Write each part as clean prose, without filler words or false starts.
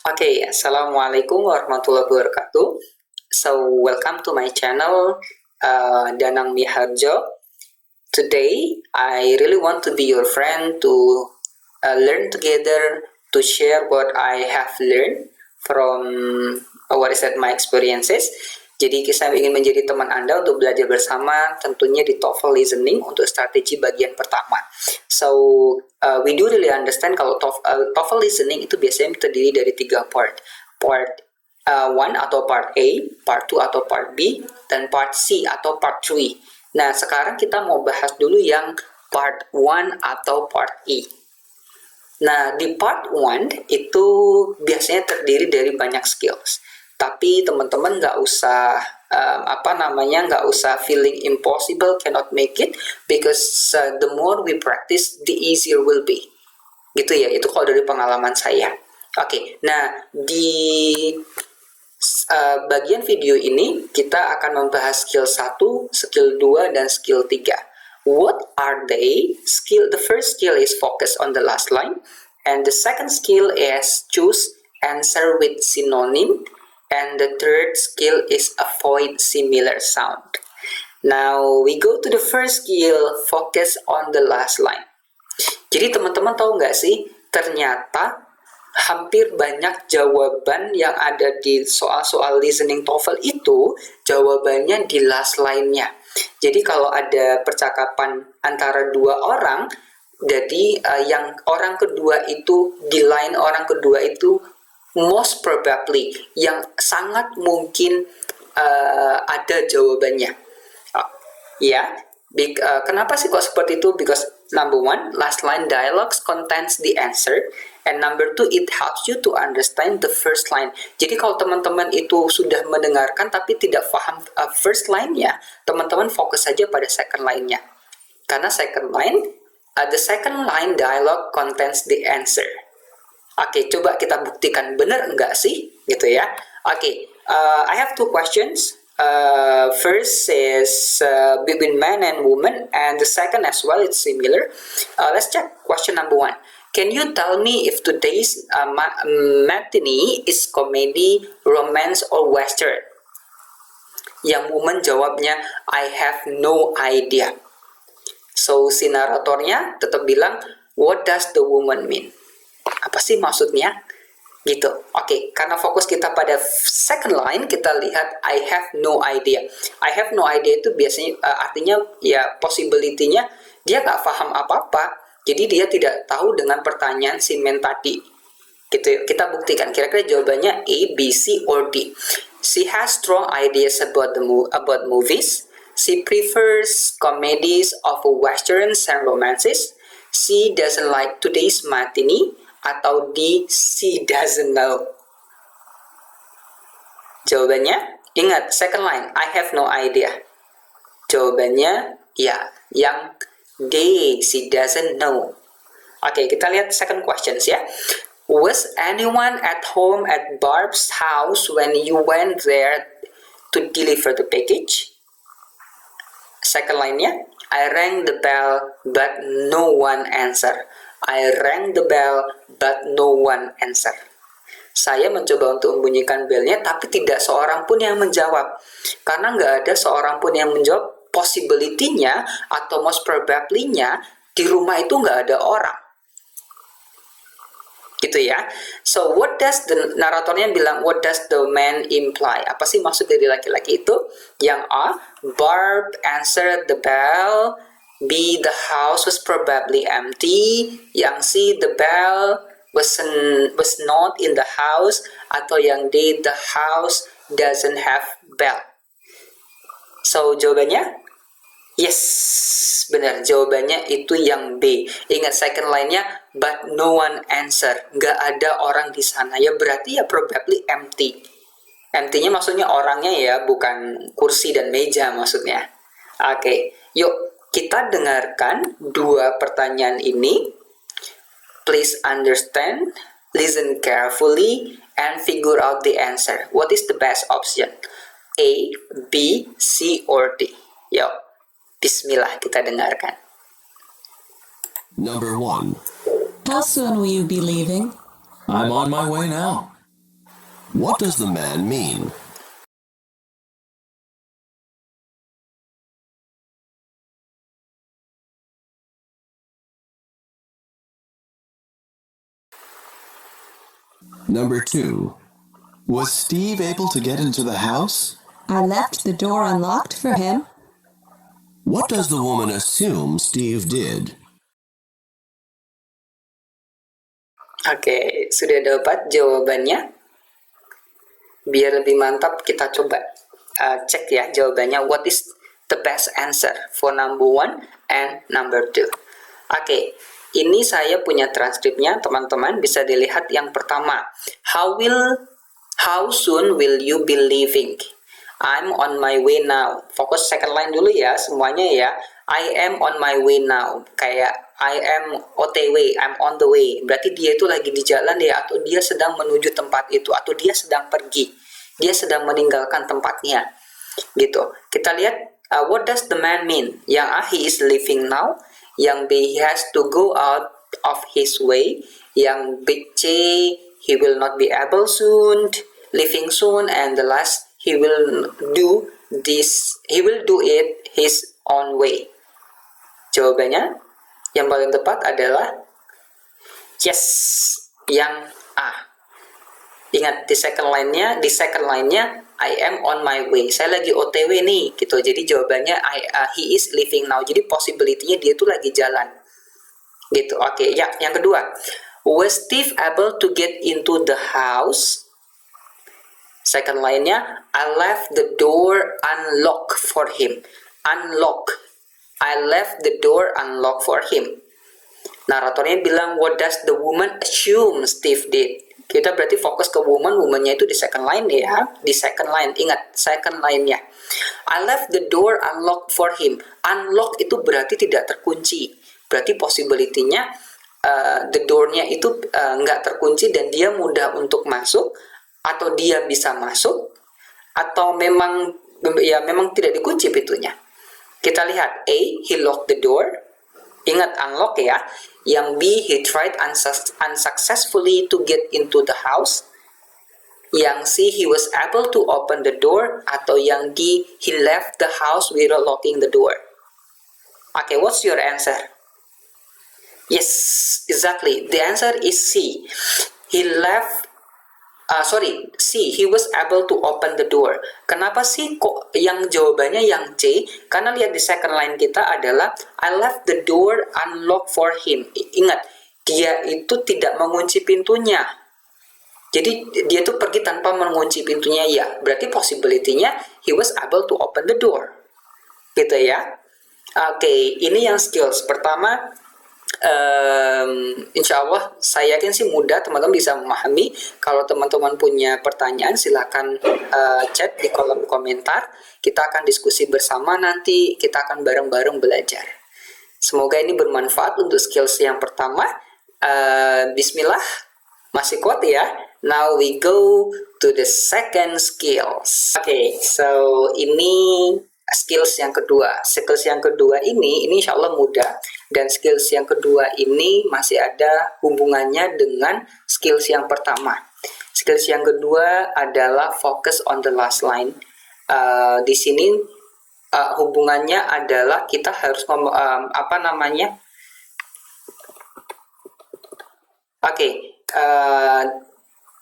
Okay, Assalamualaikum warahmatullahi wabarakatuh. So, welcome to my channel, Danang Miharjo. Today, I really want to be your friend to learn together, to share what I have learned from my experiences. Jadi saya ingin menjadi teman Anda untuk belajar bersama, tentunya di TOEFL listening untuk strategi bagian pertama. So we do really understand kalau TOEFL listening itu biasanya terdiri dari 3 part. Part 1 atau part A, part 2 atau part B, dan part C atau part 3. Nah, sekarang kita mau bahas dulu yang part 1 atau part E. Nah, di part 1 itu biasanya terdiri dari banyak skills. Tapi teman-teman nggak usah nggak usah feeling impossible, cannot make it, because the more we practice, the easier will be. Gitu ya, itu kalau dari pengalaman saya. Oke, nah di bagian video ini kita akan membahas skill 1, skill 2, dan skill 3. What are they? The first skill is focus on the last line, and the second skill is choose answer with synonym, and the third skill is avoid similar sound. Now we go to the first skill, focus on the last line. Jadi teman-teman tahu nggak sih, ternyata hampir banyak jawaban yang ada di soal-soal listening TOEFL itu jawabannya di last line-nya. Jadi kalau ada percakapan antara dua orang, jadi yang orang kedua itu di line orang kedua itu most probably yang sangat mungkin ada jawabannya. Ya, kenapa sih kok seperti itu? Because number one, last line dialogues contains the answer, and number two, it helps you to understand the first line. Jadi kalau teman-teman itu sudah mendengarkan tapi tidak paham first line-nya, teman-teman fokus saja pada second line-nya. Karena the second line dialogue contains the answer. Oke, coba kita buktikan benar enggak sih, gitu ya. Oke, I have 2 questions. First is between man and woman, and the second as well, it's similar. Let's check question number 1. Can you tell me if today's matinee is comedy, romance, or western? Yang woman jawabnya, I have no idea. So, si naratornya tetap bilang, what does the woman mean? Apa sih maksudnya? Gitu. Oke, karena fokus kita pada second line, kita lihat I have no idea. I have no idea itu biasanya artinya ya possibility-nya dia nggak paham apa-apa, jadi dia tidak tahu dengan pertanyaan si men tadi. Gitu. Kita buktikan kira-kira jawabannya A, B, C, or D. She has strong ideas about movies. She prefers comedies of westerns and romances. She doesn't like today's matinee. Atau D, she doesn't know. Jawabannya, ingat second line, I have no idea. Jawabannya, ya, yang D, she doesn't know. Oke, kita lihat second questions ya. Was anyone at home at Barb's house when you went there to deliver the package? Second line-nya, I rang the bell but no one answered. I rang the bell but no one answer. Saya mencoba untuk membunyikan belnya tapi tidak seorang pun yang menjawab. Karena nggak ada seorang pun yang menjawab, possibility-nya atau most probably-nya di rumah itu nggak ada orang. Gitu ya. So what does the naratornya bilang, what does the man imply? Apa sih maksud dari laki-laki itu? Yang A, Barb answered the bell. B, the house was probably empty. Yang C, the bell was not in the house. Atau yang D, the house doesn't have bell. So jawabannya yes, benar. Jawabannya itu yang B. Ingat second line-nya, but no one answer. Nggak ada orang di sana. Ya berarti ya probably empty. Empty-nya maksudnya orangnya ya, bukan kursi dan meja maksudnya. Oke, yuk kita dengarkan 2 pertanyaan ini. Please understand, listen carefully, and figure out the answer. What is the best option? A, B, C, or D? Yuk, bismillah kita dengarkan. Number 1. How soon will you be leaving? I'm on my way now. What does the man mean? Number 2. Was Steve able to get into the house? I left the door unlocked for him. What does the woman assume Steve did? Oke, sudah dapat jawabannya? Biar lebih mantap, kita coba cek ya jawabannya. What is the best answer for number 1 and number 2? Oke, ini saya punya transkripnya, teman-teman bisa dilihat yang pertama. How soon will you be leaving? I'm on my way now. Fokus second line dulu ya, semuanya ya. I am on my way now. Kayak I am OTW, I'm on the way. Berarti dia itu lagi di jalan ya, atau dia sedang menuju tempat itu, atau dia sedang pergi. Dia sedang meninggalkan tempatnya. Gitu. Kita lihat, what does the man mean? Yang A, he is leaving now. Yang B, he has to go out of his way. Yang B, C, he will not be able soon, leaving soon. And the last, he will do it his own way. Jawabannya yang paling tepat adalah yes, yang A. Ingat di second line-nya I am on my way. Saya lagi OTW nih gitu. Jadi jawabannya he is leaving now. Jadi possibility-nya dia tuh lagi jalan. Gitu. Oke, ya, yang kedua. Was Steve able to get into the house? Second line-nya I left the door unlocked for him. Unlock. I left the door unlocked for him. Naratornya bilang, what does the woman assume Steve did? Kita berarti fokus ke woman-nya itu di second line ya. Di second line, ingat second line-nya. I left the door unlocked for him. Unlock itu berarti tidak terkunci. Berarti possibility-nya the door-nya itu nggak terkunci dan dia mudah untuk masuk, atau dia bisa masuk, atau memang tidak dikunci pintunya. Kita lihat A, he locked the door. Ingat unlock ya. Yang B, he tried unsuccessfully to get into the house. Yang C, he was able to open the door. Atau yang D, he left the house without locking the door. Okay, what's your answer? Yes, exactly. The answer is C. C, he was able to open the door. Kenapa sih kok yang jawabannya yang C? Karena lihat di second line kita adalah I left the door unlocked for him. Ingat, dia itu tidak mengunci pintunya. Jadi dia tuh pergi tanpa mengunci pintunya ya. Berarti possibility-nya he was able to open the door. Gitu ya. Oke, ini yang skills. Pertama, insya Allah saya yakin sih mudah, teman-teman bisa memahami. Kalau teman-teman punya pertanyaan silahkan chat di kolom komentar. Kita akan diskusi bersama nanti, kita akan bareng-bareng belajar. Semoga ini bermanfaat untuk skills yang pertama. Bismillah, masih kuat ya. Now we go to the second skills. Okay, so ini skills yang kedua. Skills yang kedua ini insya Allah mudah. Dan skills yang kedua ini masih ada hubungannya dengan skills yang pertama. Skills yang kedua adalah focus on the last line. Di sini hubungannya adalah kita harus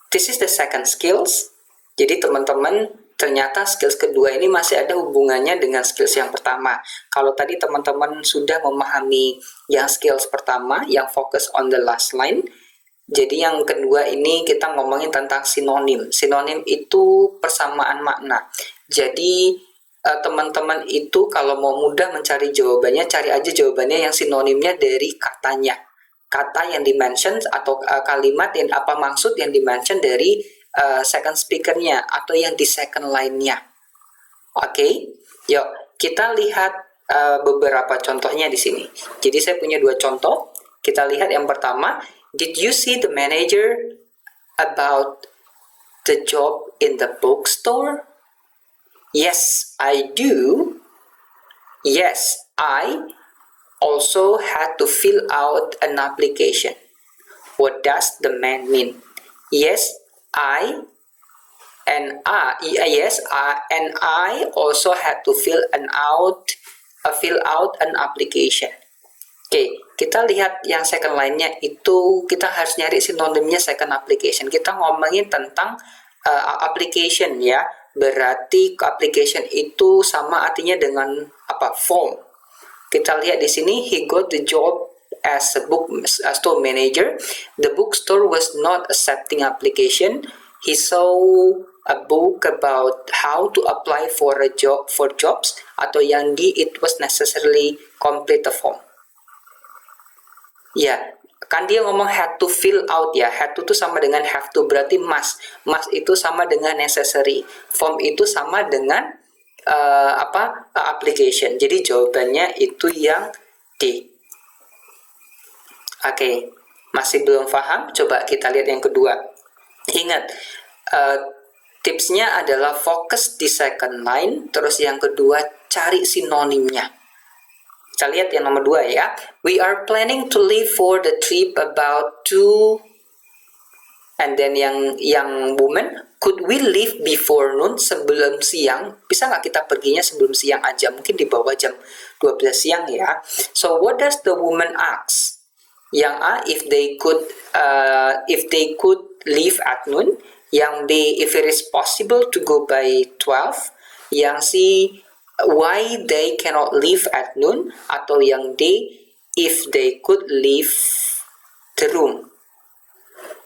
this is the second skills. Jadi teman-teman, ternyata skills kedua ini masih ada hubungannya dengan skills yang pertama. Kalau tadi teman-teman sudah memahami yang skills pertama, yang focus on the last line, jadi yang kedua ini kita ngomongin tentang sinonim. Sinonim itu persamaan makna. Jadi teman-teman itu kalau mau mudah mencari jawabannya, cari aja jawabannya yang sinonimnya dari katanya. Kata yang dimention atau kalimat yang apa maksud yang dimention dari second speaker-nya atau yang di second line-nya. Oke, yuk kita lihat beberapa contohnya di sini. Jadi saya punya dua contoh. Kita lihat yang pertama. Did you see the manager about the job in the bookstore? Yes, I do. Yes, I also had to fill out an application. What does the man mean? Yes, I And I also had to fill out an application. Oke, kita lihat yang second line-nya itu kita harus nyari sinonimnya second application. Kita ngomongin tentang application ya. Berarti application itu sama artinya dengan apa? Form. Kita lihat di sini, he got the job as a bookstore manager. The bookstore was not accepting application. He saw a book about how to apply for jobs, atau yang it was necessarily complete the form. Ya, kan dia ngomong had to fill out ya. Had to sama dengan have to, berarti must. Must itu sama dengan necessary. Form itu sama dengan application. Jadi jawabannya itu yang D. Oke, masih belum paham? Coba kita lihat yang kedua. Ingat, tipsnya adalah fokus di second line, terus yang kedua cari sinonimnya. Kita lihat yang nomor 2 ya. We are planning to leave for the trip about 2. And then yang woman, could we leave before noon, sebelum siang? Bisa nggak kita perginya sebelum siang aja? Mungkin di bawah jam 12 siang ya. So what does the woman ask? Yang A, if they could leave at noon. Yang B, if it is possible to go by 12. Yang C, why they cannot leave at noon. Atau yang D, if they could leave the room.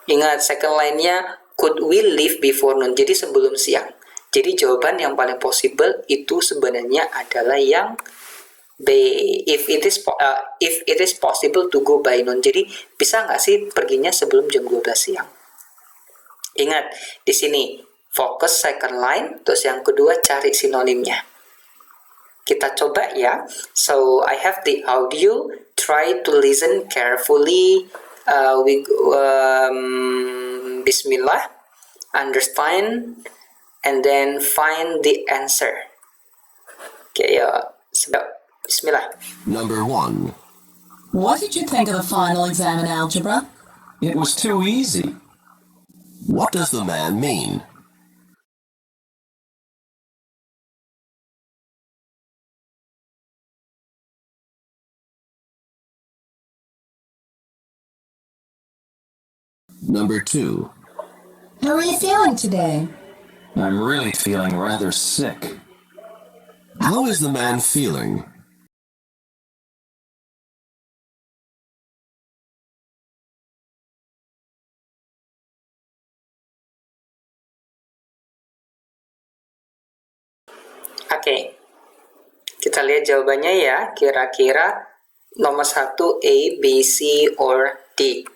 Ingat, second line-nya could we leave before noon, jadi sebelum siang. Jadi jawaban yang paling possible itu sebenarnya adalah yang B, if it is possible to go by noon. Jadi bisa nggak sih perginya sebelum jam 12 siang? Ingat, di sini fokus second line, terus yang kedua cari sinonimnya. Kita coba ya. So I have the audio, try to listen carefully. Bismillah, understand, and then find the answer. Okay, Bismillah. Number 1. What did you think of the final exam in algebra? It was too easy. What does the man mean? Number 2. How are you feeling today? I'm really feeling rather sick. How is the man feeling? Oke, kita lihat jawabannya ya. Kira-kira nomor 1 A, B, C, or D.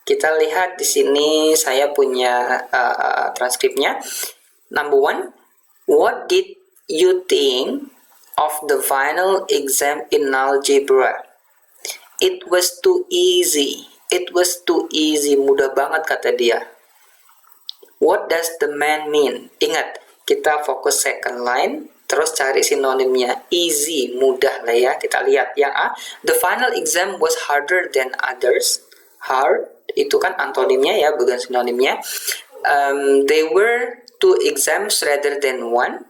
Kita lihat di sini saya punya transkripnya. Number 1, what did you think of the final exam in algebra? It was too easy. It was too easy. Mudah banget kata dia. What does the man mean? Ingat, kita fokus second line, terus cari sinonimnya. Easy, mudah lah ya. Kita lihat yang A. The final exam was harder than others. Hard, itu kan antonimnya ya, bukan sinonimnya. They were 2 exams rather than 1.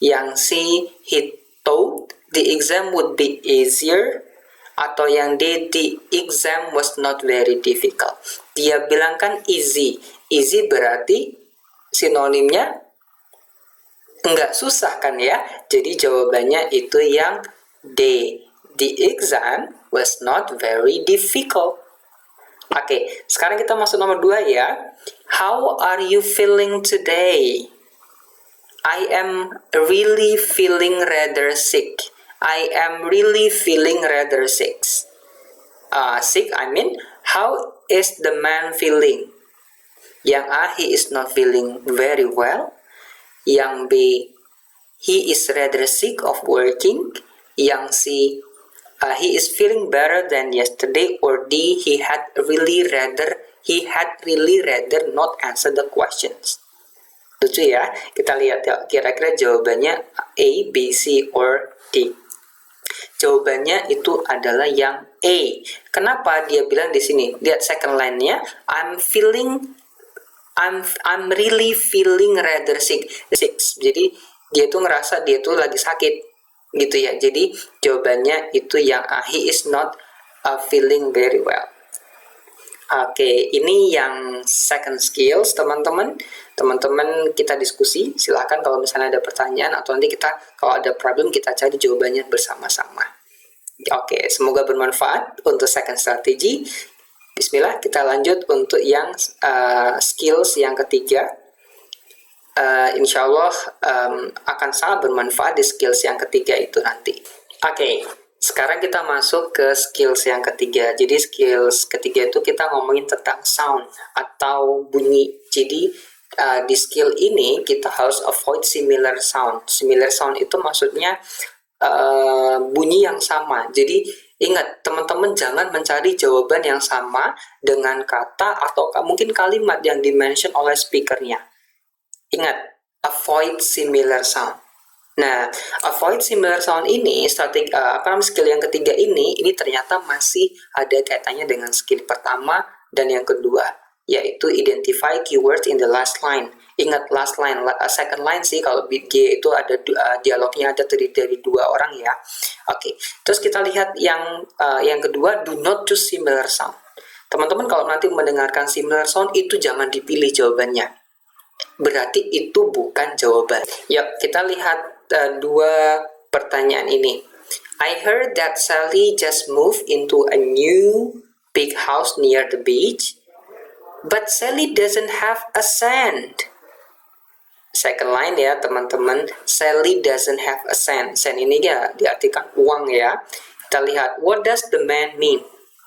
Yang C, he thought the exam would be easier. Atau yang D, the exam was not very difficult. Dia bilang kan easy. Easy berarti sinonimnya enggak susah kan ya. Jadi jawabannya itu yang D. The exam was not very difficult. Oke, sekarang kita masuk nomor 2 ya. How are you feeling today? I am really feeling rather sick. I am really feeling rather sick. Sick, I mean, how is the man feeling? Yang A, he is not feeling very well. Yang B, he is rather sick of working. Yang C, he is feeling better than yesterday. Or D, he had really rather not answer the questions. Lucu ya, kita lihat ya, kira-kira jawabannya A, B, C, or D. Jawabannya itu adalah yang A. Kenapa dia bilang di sini? Lihat second line-nya, I'm feeling I'm really feeling rather sick. Jadi dia tuh ngerasa dia tuh lagi sakit gitu ya. Jadi jawabannya itu yang he is not feeling very well. Oke, ini yang second skills, teman-teman. Teman-teman kita diskusi. Silahkan kalau misalnya ada pertanyaan atau nanti kita kalau ada problem kita cari jawabannya bersama-sama. Oke, semoga bermanfaat untuk second strategy. Bismillah, kita lanjut untuk yang skills yang ketiga. Insya Allah akan sangat bermanfaat di skills yang ketiga itu nanti. Oke, sekarang kita masuk ke skills yang ketiga. Jadi skills ketiga itu kita ngomongin tentang sound atau bunyi. Jadi di skill ini kita harus avoid similar sound. Similar sound itu maksudnya bunyi yang sama. Jadi ingat, teman-teman jangan mencari jawaban yang sama dengan kata atau mungkin kalimat yang dimention oleh speakernya. Ingat, avoid similar sound. Nah, avoid similar sound ini, skill yang ketiga ini ternyata masih ada kaitannya dengan skill pertama dan yang kedua, yaitu identify keywords in the last line. Ingat, last line, second line sih, kalau G itu ada dialognya ada dari dua orang ya. Oke, terus kita lihat yang kedua, do not choose similar sound. Teman-teman kalau nanti mendengarkan similar sound itu jangan dipilih jawabannya. Berarti itu bukan jawaban. Yuk, kita lihat dua pertanyaan ini. I heard that Sally just moved into a new big house near the beach, but Sally doesn't have a cent. Second line ya teman-teman, Sally doesn't have a cent. Cent ini ya diartikan uang ya. Kita lihat, what does the man mean?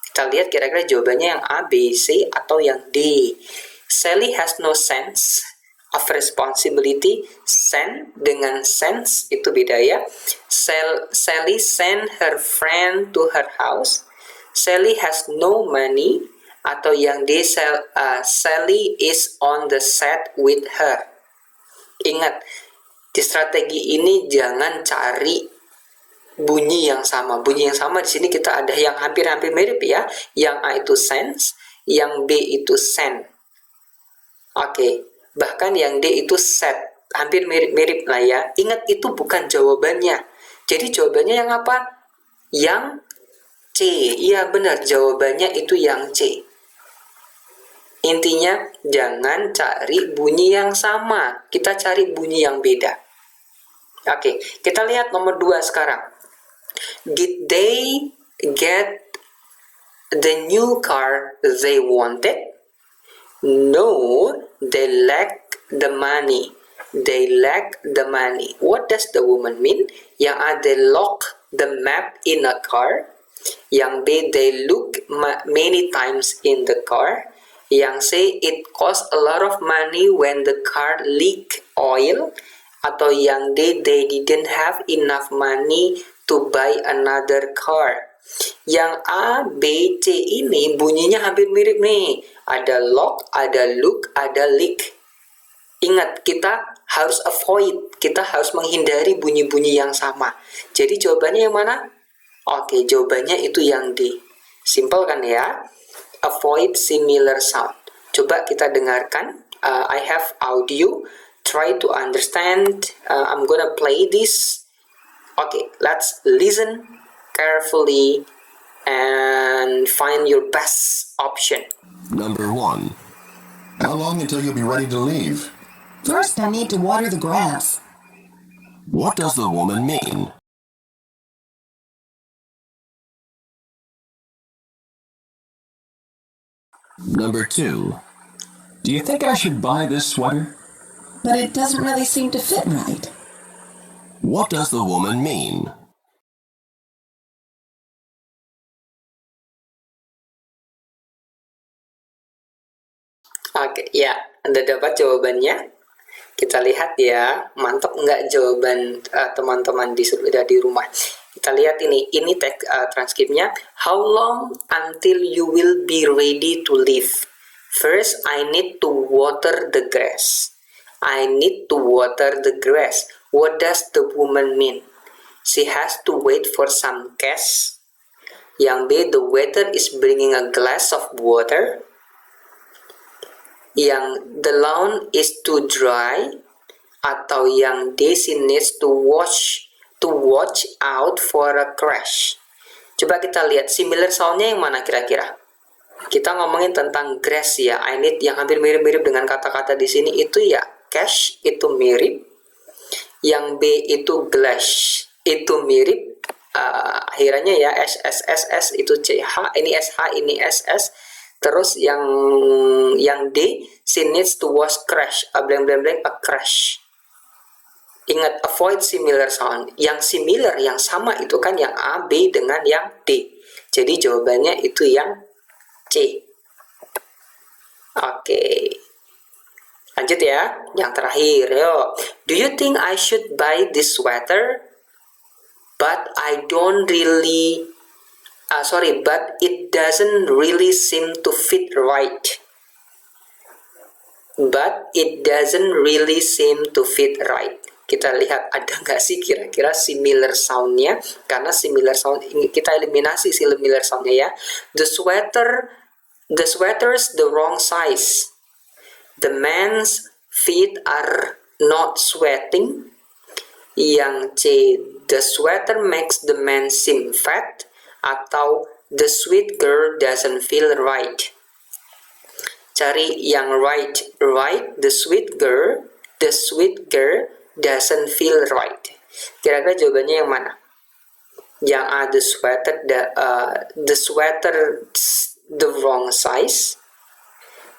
Kita lihat kira-kira jawabannya yang A, B, C atau yang D. Sally has no sense of responsibility. Send dengan sense itu beda ya. Sally send her friend to her house. Sally has no money. Atau yang D, Sally is on the set with her. Ingat, di strategi ini jangan cari bunyi yang sama. Bunyi yang sama di sini kita ada yang hampir-hampir mirip ya. Yang A itu sense, yang B itu send. Oke. Bahkan yang D itu set, hampir mirip-mirip lah ya. Ingat, itu bukan jawabannya. Jadi jawabannya yang apa? Yang C. Iya benar, jawabannya itu yang C. Intinya jangan cari bunyi yang sama, kita cari bunyi yang beda. Oke, kita lihat nomor 2 sekarang. Did they get the new car they wanted? No, they lack the money. They lack the money. What does the woman mean? Yang A, they lock the map in a car. Yang B, they look many times in the car. Yang C, it costs a lot of money when the car leak oil. Atau yang D, they didn't have enough money to buy another car. Yang A, B, C ini bunyinya hampir mirip nih. Ada lock, ada look, ada leak. Ingat, kita harus avoid, kita harus menghindari bunyi-bunyi yang sama. Jadi jawabannya yang mana? Oke, jawabannya itu yang D. Simple kan ya? Avoid similar sound. Coba kita dengarkan. I have audio. Try to understand. I'm gonna play this. Okay, let's listen carefully and find your best option. Number 1. How long until you'll be ready to leave? First, I need to water the grass. What does the woman mean? Number 2. Do you think I should buy this sweater? But it doesn't really seem to fit right. What does the woman mean? Oke, ya, Anda dapat jawabannya. Kita lihat ya, mantap nggak jawaban teman-teman di rumah. Kita lihat ini transkripnya. How long until you will be ready to leave? First, I need to water the grass. I need to water the grass. What does the woman mean? She has to wait for some cash. Yang B, the waiter is bringing a glass of water. Yang the lawn is too dry, atau yang D, she needs to watch out for a crash. Coba kita lihat similar soundnya yang mana kira-kira? Kita ngomongin tentang grass ya. I need yang hampir mirip-mirip dengan kata-kata di sini itu ya cash, itu mirip. Yang B itu glass, itu mirip. Akhirnya ya SSSS itu CH, ini SH, ini SS. Terus yang D, she needs to watch crash, a crash. Ingat, avoid similar sound. Yang similar, yang sama itu kan yang A, B dengan yang D. Jadi jawabannya itu yang C. Oke. Lanjut ya. Yang terakhir, yo. Do you think I should buy this sweater? But it doesn't really seem to fit right. But it doesn't really seem to fit right. Kita lihat ada nggak sih kira-kira similar sound-nya? Karena similar sound ini kita eliminasi similar sound-nya ya. The sweater's the wrong size. The man's feet are not sweating. Yang C, the sweater makes the man seem fat. Atau the sweet girl doesn't feel right. Cari yang right, the sweet girl doesn't feel right. Kira-kira jawabannya yang mana? Yang A, the sweater the wrong size,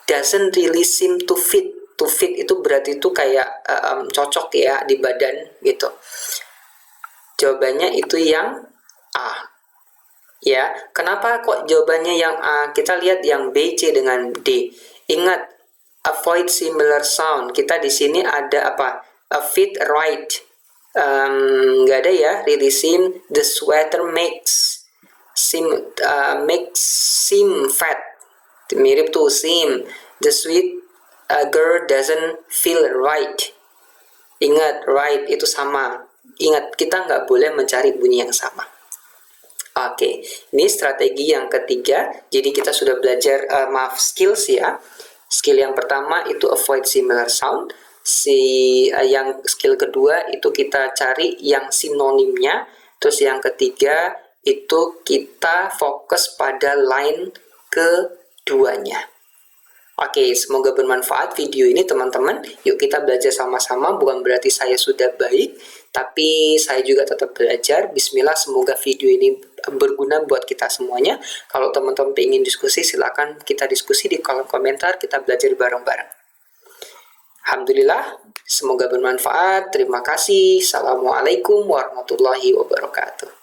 doesn't really seem to fit. To fit itu berarti itu kayak cocok ya di badan gitu. Jawabannya itu yang A. Ya, kenapa kok jawabannya yang A? Kita lihat yang B, C dengan D. Ingat, avoid similar sound. Kita di sini ada apa? A fit right. Nggak ada ya. Really seem. The sweater makes seem fat. Mirip tuh seem. The sweet girl doesn't feel right. Ingat, right itu sama. Ingat, kita nggak boleh mencari bunyi yang sama. Oke, ini strategi yang ketiga. Jadi kita sudah belajar skills ya. Skill yang pertama itu avoid similar sound. Yang skill kedua itu kita cari yang sinonimnya. Terus yang ketiga itu kita fokus pada line keduanya. Oke, semoga bermanfaat video ini teman-teman. Yuk kita belajar sama-sama. Bukan berarti saya sudah baik, tapi saya juga tetap belajar. Bismillah, semoga video ini berguna buat kita semuanya. Kalau teman-teman ingin diskusi, silakan kita diskusi di kolom komentar. Kita belajar bareng-bareng. Alhamdulillah, semoga bermanfaat. Terima kasih. Assalamualaikum warahmatullahi wabarakatuh.